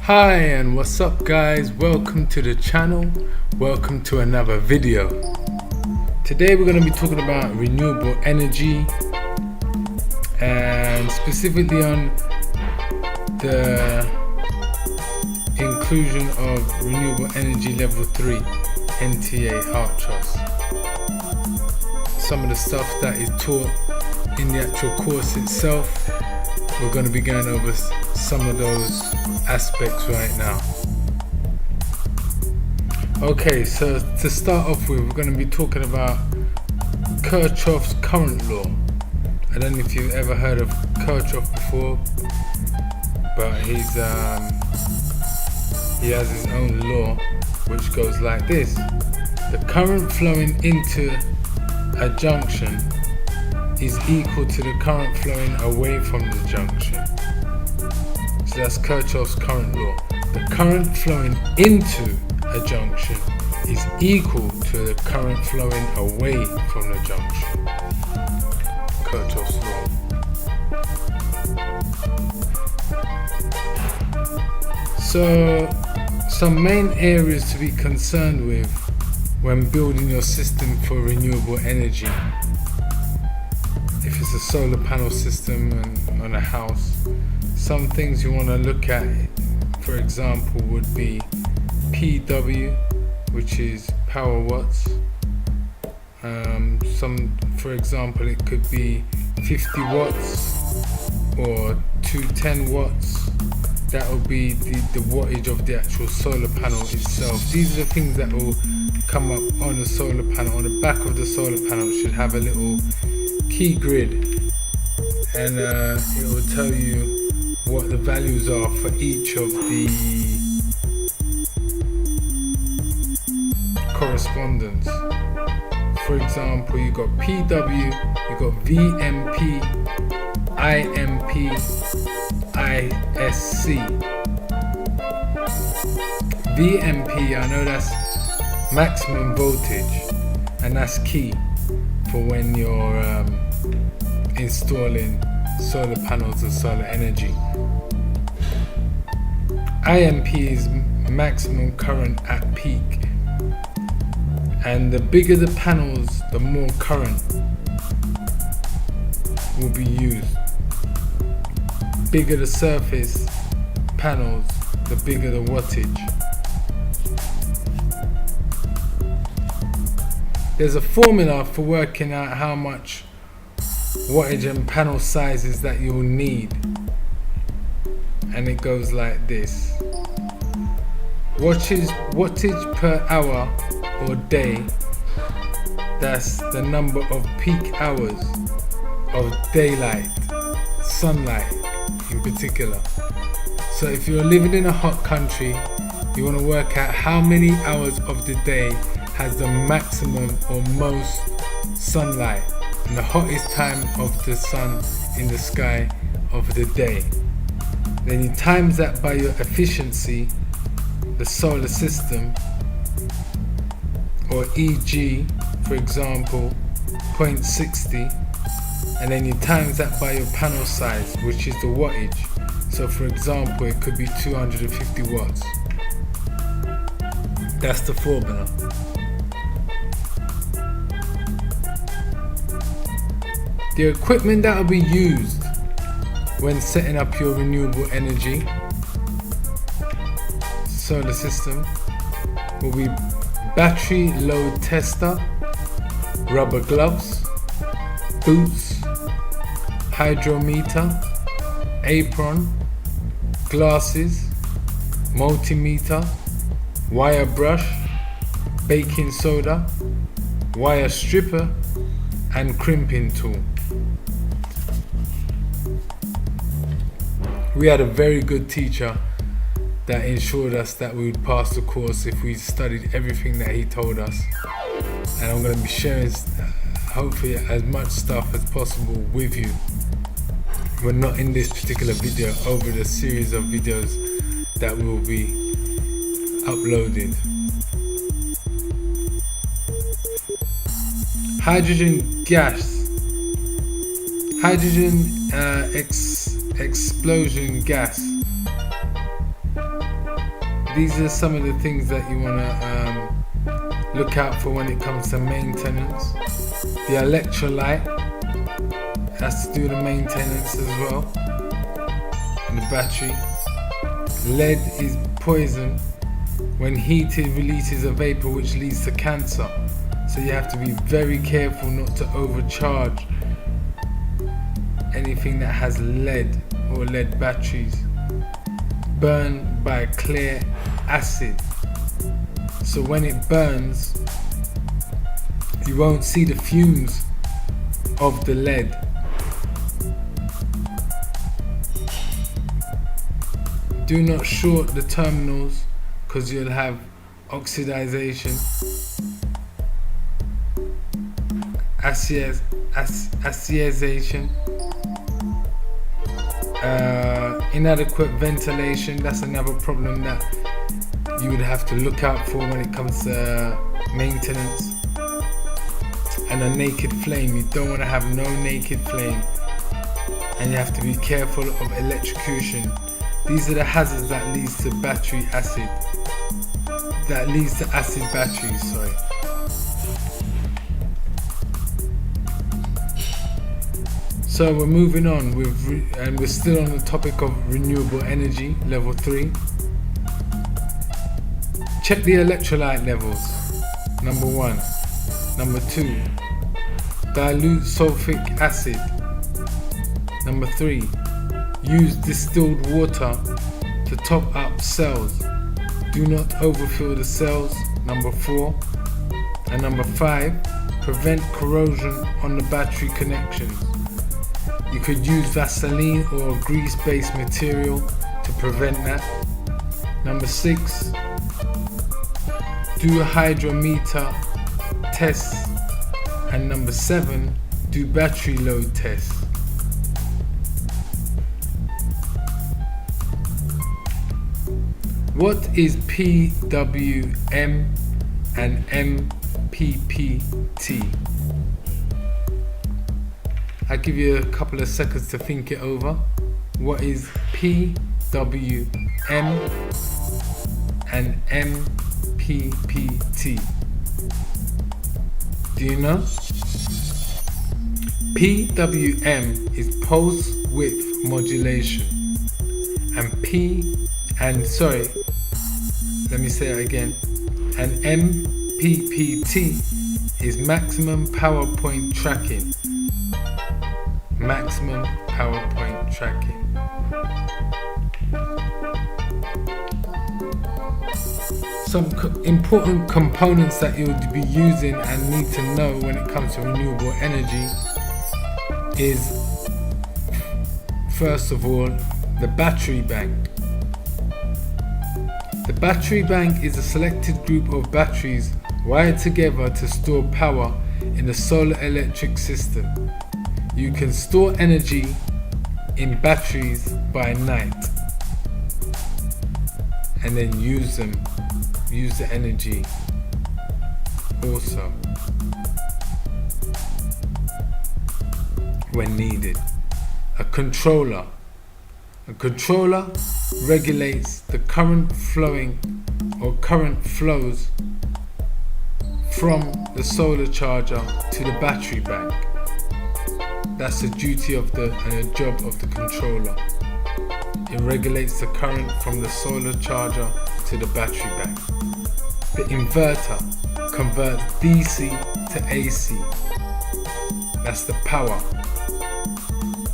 Hi and what's up guys, welcome to the channel, welcome to another video. Today we're going to be talking about renewable energy and specifically on the inclusion of Renewable Energy Level 3 NTA heart trust. Some of the stuff that is taught in the actual course itself, we're going to be going over some of those aspects right now. Okay, so to start off with, we're going to be talking about Kirchhoff's current law. I don't know if you've ever heard of Kirchhoff before, but he has his own law which goes like this: the current flowing into a junction is equal to the current flowing away from the junction. So that's Kirchhoff's current law. The current flowing into a junction is equal to the current flowing away from the junction. Kirchhoff's law. So some main areas to be concerned with when building your system for renewable energy. If it's a solar panel system and on a house, some things you want to look at, for example, would be PW, which is power watts. For example, it could be 50 watts or 210 watts. That will be the wattage of the actual solar panel itself. These are the things that will come up on the solar panel. On the back of the solar panel, it should have a little key grid, and it will tell you what the values are for each of the correspondence. For example, you got PW, you got VMP, IMP, ISC. VMP, I know that's maximum voltage, and that's key for when you're installing solar panels or solar energy. IMP is maximum current at peak, and the bigger the panels, the more current will be used. Bigger the surface panels, the bigger the wattage. There's a formula for working out how much wattage and panel sizes that you'll need, and it goes like this: wattage per hour or day, that's the number of peak hours of daylight, sunlight in particular. So if you're living in a hot country, you want to work out how many hours of the day has the maximum or most sunlight and the hottest time of the sun in the sky of the day. Then you times that by your efficiency, the solar system, or e.g. for example 0.60, and then you times that by your panel size, which is the wattage. So for example, it could be 250 watts. That's the formula. The equipment that will be used when setting up your renewable energy solar system will be battery load tester, rubber gloves, boots, hydrometer, apron, glasses, multimeter, wire brush, baking soda, wire stripper, and crimping tool. We had a very good teacher that ensured us that we would pass the course if we studied everything that he told us. And I'm going to be sharing hopefully as much stuff as possible with you. We're not in this particular video, over the series of videos that will be uploaded. Hydrogen gas. Hydrogen explosion gas these are some of the things that you want to look out for when it comes to maintenance. The electrolyte has to do the maintenance as well, and the battery. Lead is poison. When heated, releases a vapor which leads to cancer. So you have to be very careful not to overcharge anything that has lead or lead batteries. Burn by a clear acid. So when it burns, you won't see the fumes of the lead. Do not short the terminals because you'll have oxidization, acidization, inadequate ventilation. That's another problem that you would have to look out for when it comes to maintenance. And a naked flame. You don't want to have no naked flame, and you have to be careful of electrocution. These are the hazards that leads to battery acid. That leads to acid batteries, sorry. So we're moving on and we're still on the topic of renewable energy, level 3. Check the electrolyte levels. Number 1. Number 2. Dilute sulfuric acid. Number 3. Use distilled water to top up cells. Do not overfill the cells. Number 4. And number 5. Prevent corrosion on the battery connections. You could use Vaseline or a grease-based material to prevent that. Number 6. Do hydrometer tests. And number 7. Do battery load tests. What is PWM and MPPT? I'll give you a couple of seconds to think it over. What is PWM and MPPT? Do you know? PWM is pulse width modulation, and let me say it again. And MPPT is maximum power point tracking. Maximum power point tracking. Some important components that you'll be using and need to know when it comes to renewable energy is, first of all, the battery bank. The battery bank is a selected group of batteries wired together to store power in a solar electric system. You can store energy in batteries by night and then use the energy also when needed. A controller regulates the current flowing or current flows from the solar charger to the battery bank. That's the duty of the job of the controller. It regulates the current from the solar charger to the battery bank. The inverter converts DC to AC. That's the power.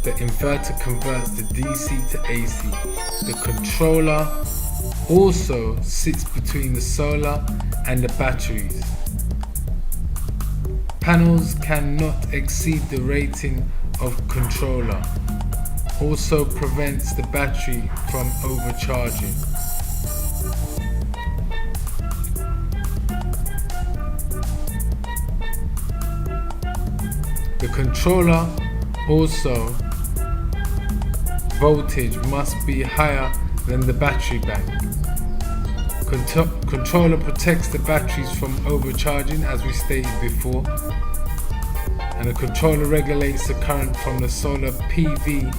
The inverter converts the DC to AC. The controller also sits between the solar and the batteries. Panels cannot exceed the rating of controller. Also prevents the battery from overcharging. The controller also voltage must be higher than the battery bank. Controller protects the batteries from overcharging, as we stated before, and the controller regulates the current from the solar PV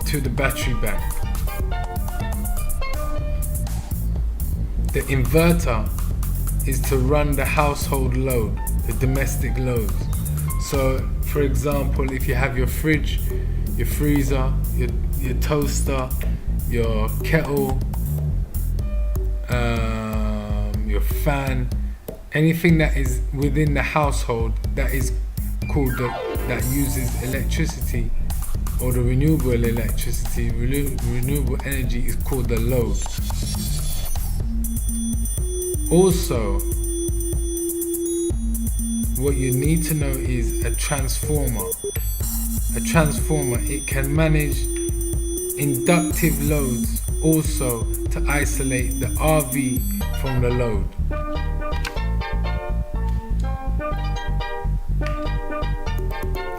to the battery bank. The inverter is to run the household load, the domestic loads. So for example, if you have your fridge, your freezer, your toaster, your kettle, your fan, anything that is within the household that is called that uses electricity, or the renewable electricity, renewable energy, is called the load. Also, what you need to know is a transformer. A transformer, it can manage inductive loads also to isolate the RV from the load.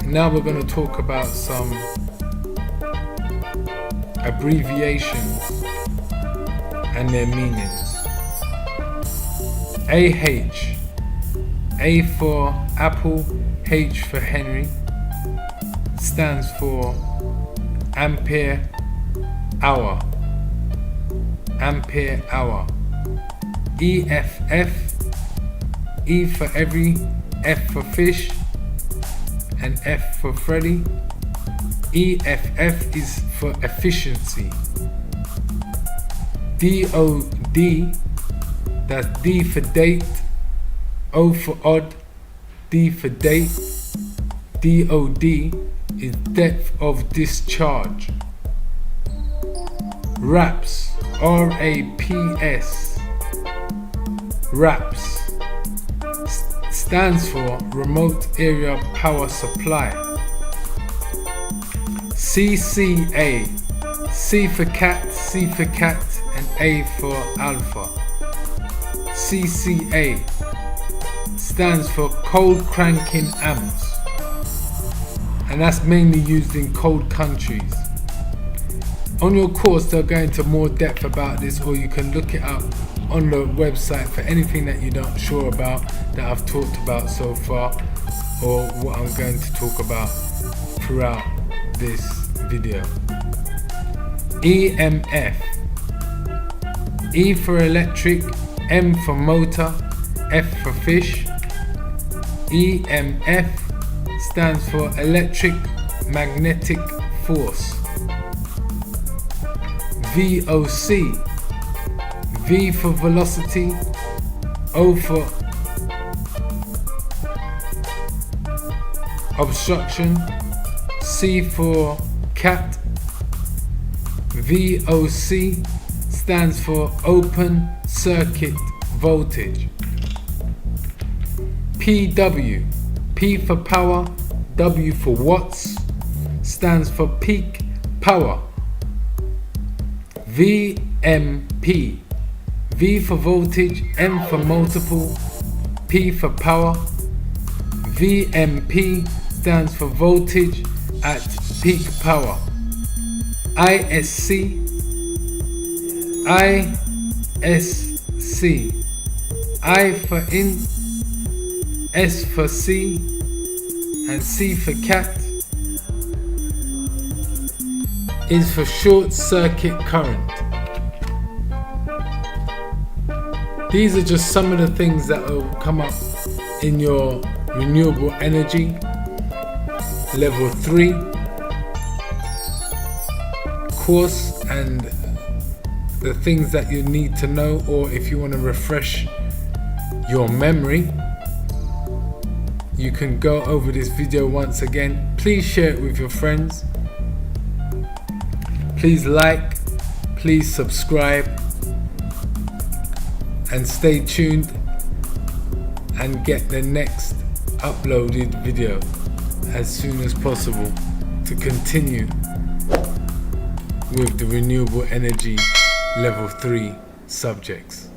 Now we're going to talk about some abbreviations and their meanings. AH, A for Apple, H for Henry, stands for ampere hour. Ampere hour. EFF, E for every, F for fish, and F for Freddy. EFF is for efficiency. DOD, that's D for date, O for odd, D for date. DOD is depth of discharge. RAPS, RAPS, RAPS stands for Remote Area Power Supply. CCA, C for cat, and A for alpha. CCA stands for cold cranking amps, and that's mainly used in cold countries. On your course they'll go into more depth about this, or you can look it up on the website for anything that you're not sure about that I've talked about so far, or what I'm going to talk about throughout this video. EMF, E for electric, M for motor, F for fish. EMF stands for electric magnetic force. VOC, V for velocity, O for obstruction, C for cat. VOC stands for open circuit voltage. PW, P for power, W for watts, stands for peak power. VMP, V for voltage, M for multiple, P for power. VMP stands for voltage at peak power. ISC, I for in, S for C, and C for cat is for short circuit current. These are just some of the things that will come up in your renewable energy level 3 course, and the things that you need to know, or if you want to refresh your memory, you can go over this video once again. Please share it with your friends. Please like, please subscribe, and stay tuned and get the next uploaded video as soon as possible to continue with the renewable energy level 3 subjects.